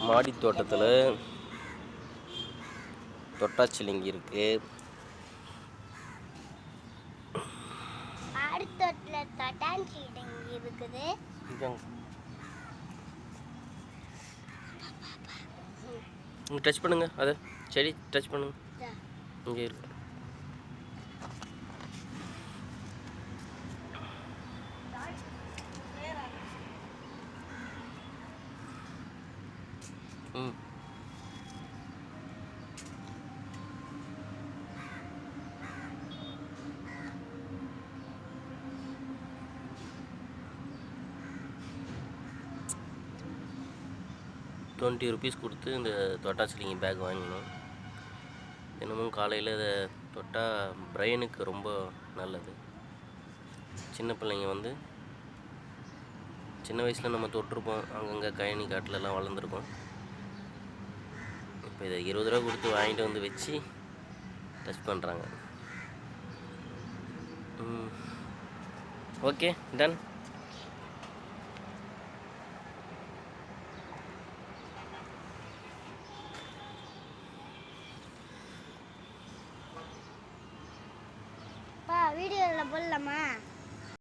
மாடி தோட்டத்தில் தொட்டாச்சிலிங்கி இருக்கு. மாடி தோட்டத்தில் தொட்டாச்சிலிங்கி இருக்குது. டச் பண்ணுங்க, அதை செடி டச் பண்ணுங்க. இங்கே இருக்கு. ம் 20 rupees கொடுத்து இந்த தொட்டாச்சிலிங்கி பேக் வாங்கினோம். தினமும் காலையில் இதை தொட்டால் பிரெயினுக்கு ரொம்ப நல்லது. சின்ன பிள்ளைங்க வந்து சின்ன வயசில் நம்ம தொட்டிருப்போம், அங்கங்கே கயனி காட்டிலலாம் வளர்ந்துருக்கோம். இப்போ இதை 20 ரூபா கொடுத்து வாங்கிட்டு வந்து வச்சு டச் பண்ணுறாங்க. Okay, done. வீடியோவில் போடலாமா?